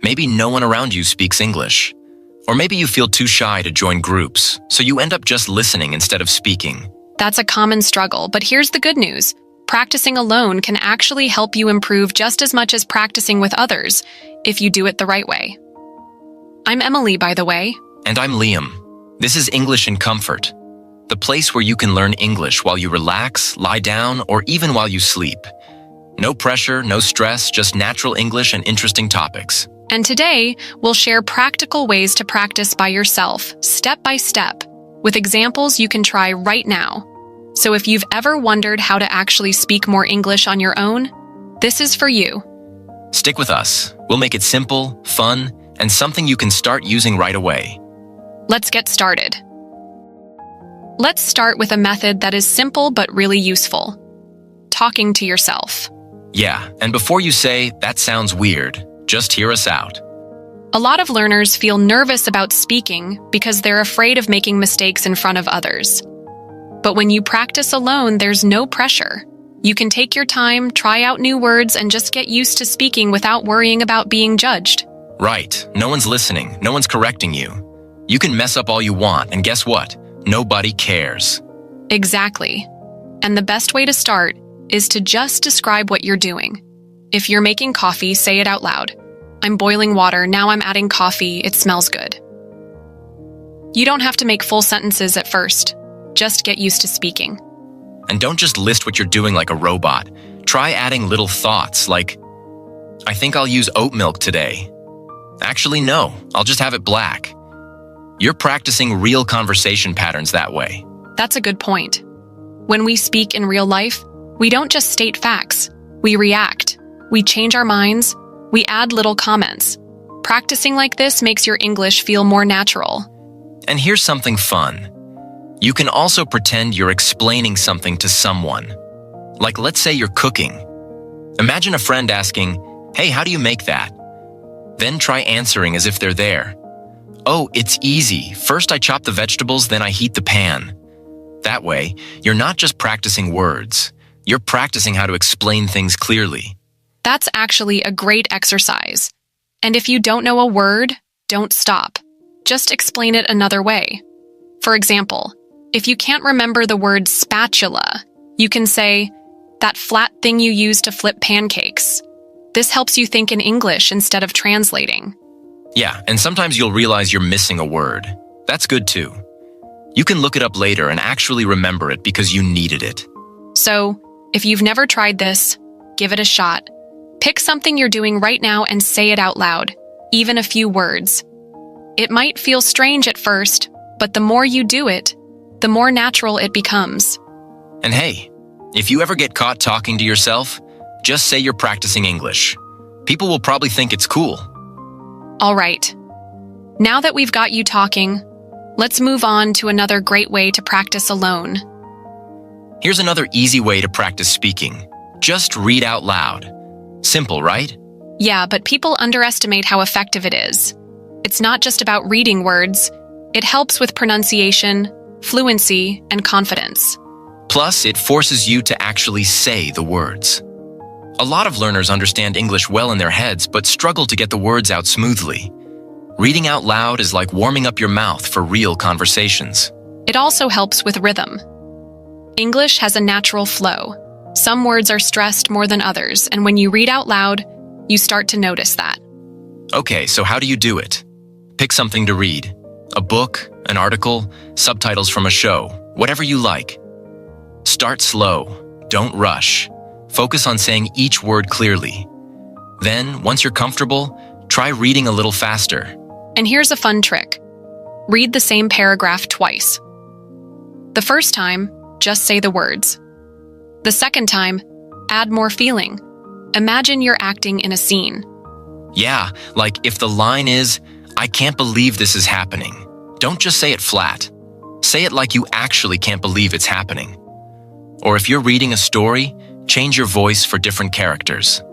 Maybe no one around you speaks English. Or maybe you feel too shy to join groups, so you end up just listening instead of speaking. That's a common struggle, but here's the good news. Practicing alone can actually help you improve just as much as practicing with others, if you do it the right way. I'm Emily, by the way. And I'm Liam. This is English in Comfort, the place where you can learn English while you relax, lie down, or even while you sleep. No pressure, no stress, just natural English and interesting topics. And today, we'll share practical ways to practice by yourself, step by step, with examples you can try right now. So if you've ever wondered how to actually speak more English on your own, this is for you. Stick with us. We'll make it simple, fun, and something you can start using right away. Let's get started. Let's start with a method that is simple but really useful. Talking to yourself. Yeah, and before you say, "That sounds weird," just hear us out. A lot of learners feel nervous about speaking because they're afraid of making mistakes in front of others. But when you practice alone, there's no pressure. You can take your time, try out new words, and just get used to speaking without worrying about being judged. Right. No one's listening. No one's correcting you. You can mess up all you want, and guess what? Nobody cares. Exactly. And the best way to start is to just describe what you're doing. If you're making coffee, say it out loud. I'm boiling water, now I'm adding coffee, it smells good. You don't have to make full sentences at first. Just get used to speaking. And don't just list what you're doing like a robot. Try adding little thoughts like, "I think I'll use oat milk today." Actually, no, I'll just have it black. You're practicing real conversation patterns that way. That's a good point. When we speak in real life, we don't just state facts. We react. We change our minds. We add little comments. Practicing like this makes your English feel more natural. And here's something fun. You can also pretend you're explaining something to someone. Like, let's say you're cooking. Imagine a friend asking, "Hey, how do you make that?" Then try answering as if they're there. "Oh, it's easy. First I chop the vegetables, then I heat the pan." That way, you're not just practicing words. You're practicing how to explain things clearly. That's actually a great exercise. And if you don't know a word, don't stop. Just explain it another way. For example, if you can't remember the word spatula, you can say, "That flat thing you use to flip pancakes." This helps you think in English instead of translating. Yeah, and sometimes you'll realize you're missing a word. That's good too. You can look it up later and actually remember it because you needed it. So, if you've never tried this, give it a shot. Pick something you're doing right now and say it out loud, even a few words. It might feel strange at first, but the more you do it, the more natural it becomes. And hey, if you ever get caught talking to yourself, just say you're practicing English. People will probably think it's cool. All right. Now that we've got you talking, let's move on to another great way to practice alone. Here's another easy way to practice speaking. Just read out loud. Simple, right? Yeah, but people underestimate how effective it is. It's not just about reading words. It helps with pronunciation, fluency, and confidence. Plus, it forces you to actually say the words. A lot of learners understand English well in their heads, but struggle to get the words out smoothly. Reading out loud is like warming up your mouth for real conversations. It also helps with rhythm. English has a natural flow. Some words are stressed more than others, and when you read out loud, you start to notice that. Okay, so how do you do it? Pick something to read. A book, an article, subtitles from a show, whatever you like. Start slow. Don't rush. Focus on saying each word clearly. Then, once you're comfortable, try reading a little faster. And here's a fun trick. Read the same paragraph twice. The first time, just say the words. The second time, add more feeling. Imagine you're acting in a scene. Yeah, like if the line is, "I can't believe this is happening." Don't just say it flat. Say it like you actually can't believe it's happening. Or if you're reading a story, change your voice for different characters.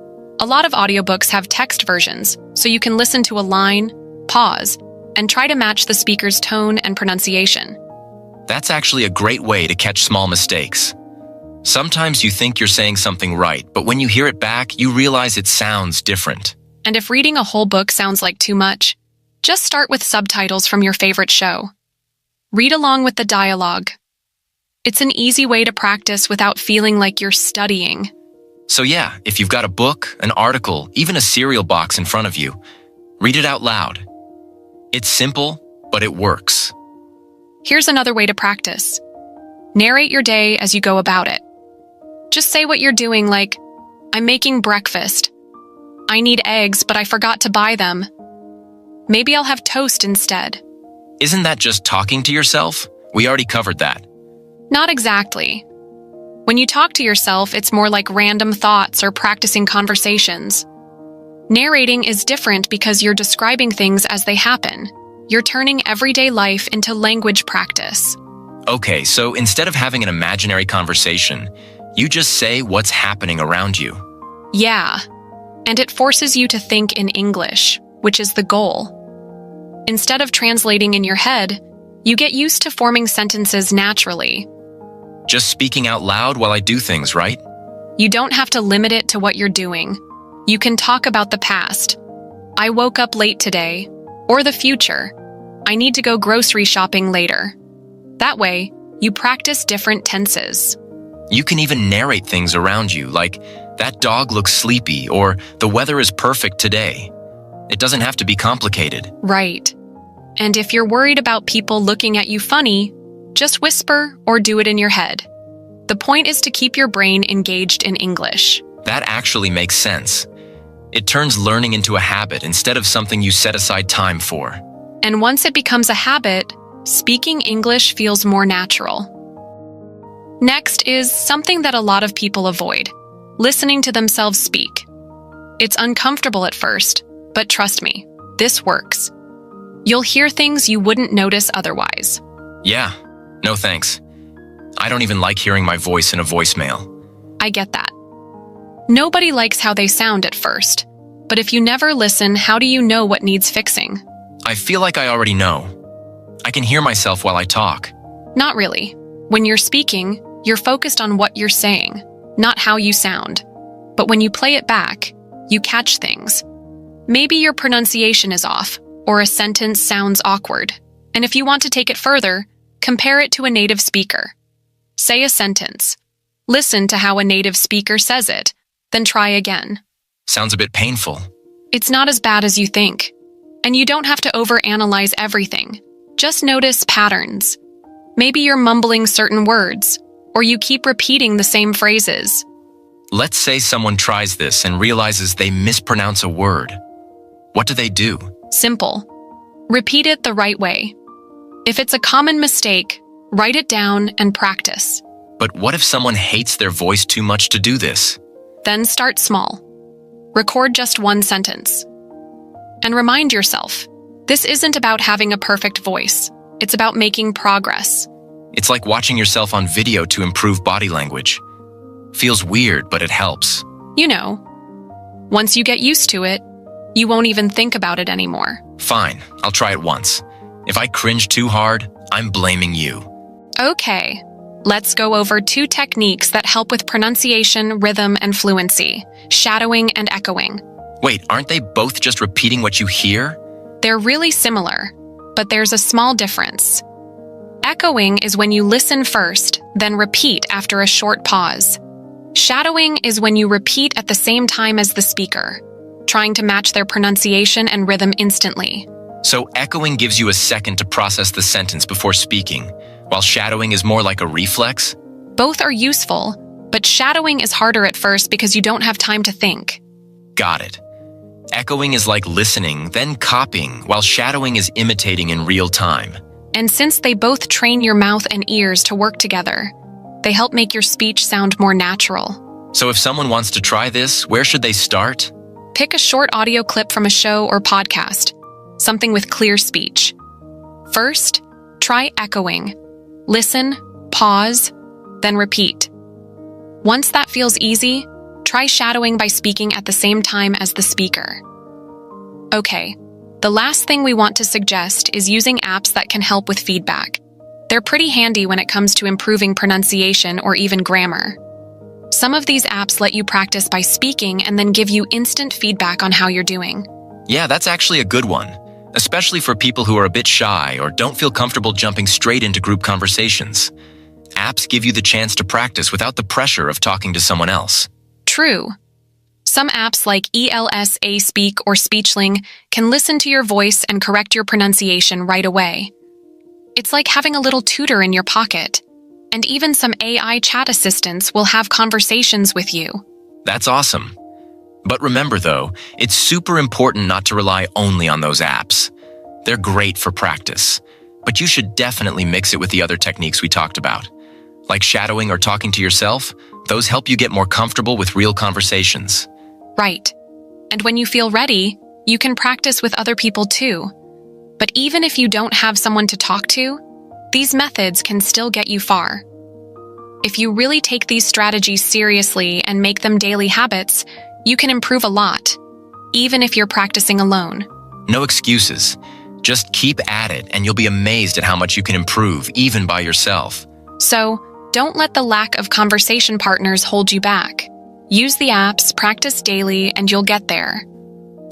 A lot of audiobooks have text versions, so you can listen to a line, pause, and try to match the speaker's tone and pronunciation. That's actually a great way to catch small mistakes. Sometimes you think you're saying something right, but when you hear it back, you realize it sounds different. And if reading a whole book sounds like too much, just start with subtitles from your favorite show. Read along with the dialogue. It's an easy way to practice without feeling like you're studying. So yeah, if you've got a book, an article, even a cereal box in front of you, read it out loud. It's simple, but it works. Here's another way to practice. Narrate your day as you go about it. Just say what you're doing, like, I'm making breakfast. I need eggs, but I forgot to buy them. Maybe I'll have toast instead. Isn't that just talking to yourself? We already covered that. Not exactly. When you talk to yourself, it's more like random thoughts or practicing conversations. Narrating is different because you're describing things as they happen. You're turning everyday life into language practice. Okay, so instead of having an imaginary conversation, you just say what's happening around you. Yeah, and it forces you to think in English, which is the goal. Instead of translating in your head, you get used to forming sentences naturally. Just speaking out loud while I do things, right? You don't have to limit it to what you're doing. You can talk about the past. I woke up late today. Or the future. I need to go grocery shopping later. That way, you practice different tenses. You can even narrate things around you, like, that dog looks sleepy, or the weather is perfect today. It doesn't have to be complicated. Right. And if you're worried about people looking at you funny, just whisper or do it in your head. The point is to keep your brain engaged in English. That actually makes sense. It turns learning into a habit instead of something you set aside time for. And once it becomes a habit, speaking English feels more natural. Next is something that a lot of people avoid: listening to themselves speak. It's uncomfortable at first, but trust me, this works. You'll hear things you wouldn't notice otherwise. Yeah, no thanks. I don't even like hearing my voice in a voicemail. I get that. Nobody likes how they sound at first, but if you never listen, how do you know what needs fixing? I feel like I already know. I can hear myself while I talk. Not really. When you're speaking, you're focused on what you're saying, not how you sound. But when you play it back, you catch things. Maybe your pronunciation is off, or a sentence sounds awkward. And if you want to take it further, compare it to a native speaker. Say a sentence. Listen to how a native speaker says it, then try again. Sounds a bit painful. It's not as bad as you think. And you don't have to overanalyze everything. Just notice patterns. Maybe you're mumbling certain words, or you keep repeating the same phrases. Let's say someone tries this and realizes they mispronounce a word. What do they do? Simple. Repeat it the right way. If it's a common mistake, write it down and practice. But what if someone hates their voice too much to do this? Then start small. Record just one sentence. And remind yourself, this isn't about having a perfect voice. It's about making progress. It's like watching yourself on video to improve body language. Feels weird, but it helps. You know, once you get used to it, you won't even think about it anymore. Fine, I'll try it once. If I cringe too hard, I'm blaming you. Okay, let's go over 2 techniques that help with pronunciation, rhythm, and fluency: shadowing and echoing. Wait, aren't they both just repeating what you hear? They're really similar, but there's a small difference. Echoing is when you listen first, then repeat after a short pause. Shadowing is when you repeat at the same time as the speaker, trying to match their pronunciation and rhythm instantly. So echoing gives you a second to process the sentence before speaking, while shadowing is more like a reflex? Both are useful, but shadowing is harder at first because you don't have time to think. Got it. Echoing is like listening, then copying, while shadowing is imitating in real time. And since they both train your mouth and ears to work together, they help make your speech sound more natural. So if someone wants to try this, where should they start? Pick a short audio clip from a show or podcast, something with clear speech. First, try echoing. Listen, pause, then repeat. Once that feels easy, try shadowing by speaking at the same time as the speaker. Okay, the last thing we want to suggest is using apps that can help with feedback. They're pretty handy when it comes to improving pronunciation or even grammar. Some of these apps let you practice by speaking and then give you instant feedback on how you're doing. Yeah, that's actually a good one, especially for people who are a bit shy or don't feel comfortable jumping straight into group conversations. Apps give you the chance to practice without the pressure of talking to someone else. True. Some apps like ELSA Speak or Speechling can listen to your voice and correct your pronunciation right away. It's like having a little tutor in your pocket. And even some AI chat assistants will have conversations with you. That's awesome. But remember though, it's super important not to rely only on those apps. They're great for practice, but you should definitely mix it with the other techniques we talked about. Like shadowing or talking to yourself, those help you get more comfortable with real conversations. Right. And when you feel ready, you can practice with other people too. But even if you don't have someone to talk to, these methods can still get you far. If you really take these strategies seriously and make them daily habits, you can improve a lot, even if you're practicing alone. No excuses. Just keep at it and you'll be amazed at how much you can improve, even by yourself. So, don't let the lack of conversation partners hold you back. Use the apps, practice daily, and you'll get there.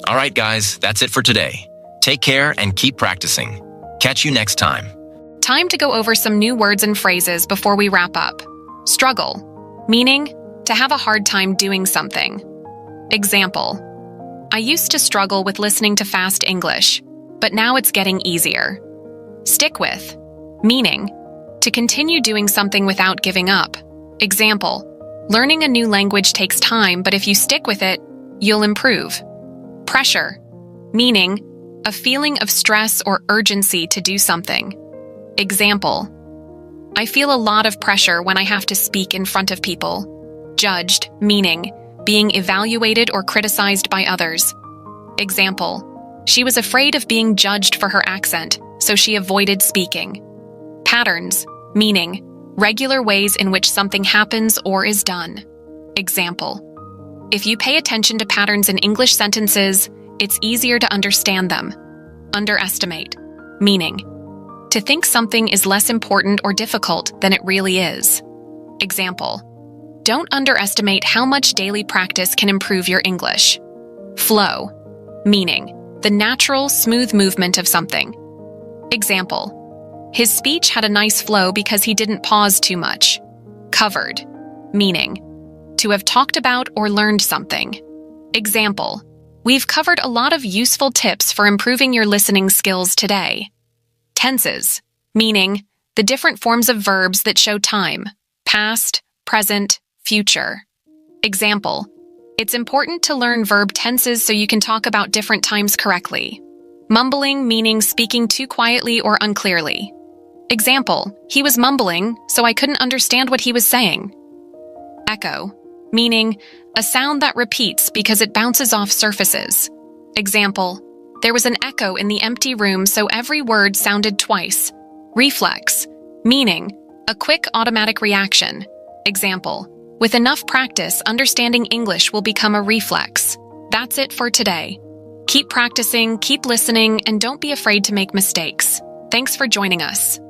All right, guys, that's it for today. Take care and keep practicing. Catch you next time. Time to go over some new words and phrases before we wrap up. Struggle, meaning to have a hard time doing something. Example, I used to struggle with listening to fast English, but now it's getting easier. Stick with, meaning to continue doing something without giving up. Example, learning a new language takes time, but if you stick with it, you'll improve. Pressure, meaning a feeling of stress or urgency to do something. Example, I feel a lot of pressure when I have to speak in front of people. Judged, meaning being evaluated or criticized by others. Example, she was afraid of being judged for her accent, so she avoided speaking. Patterns, meaning regular ways in which something happens or is done. Example, if you pay attention to patterns in English sentences, it's easier to understand them. Underestimate, meaning to think something is less important or difficult than it really is. Example, don't underestimate how much daily practice can improve your English. Flow, meaning the natural, smooth movement of something. Example, his speech had a nice flow because he didn't pause too much. Covered, meaning to have talked about or learned something. Example, we've covered a lot of useful tips for improving your listening skills today. Tenses, meaning the different forms of verbs that show time, past, present, future. Example, it's important to learn verb tenses so you can talk about different times correctly. Mumbling, meaning speaking too quietly or unclearly. Example, he was mumbling, so I couldn't understand what he was saying. Echo, meaning a sound that repeats because it bounces off surfaces. Example, there was an echo in the empty room, so every word sounded twice. Reflex, meaning a quick automatic reaction. Example, with enough practice, understanding English will become a reflex. That's it for today. Keep practicing, keep listening, and don't be afraid to make mistakes. Thanks for joining us.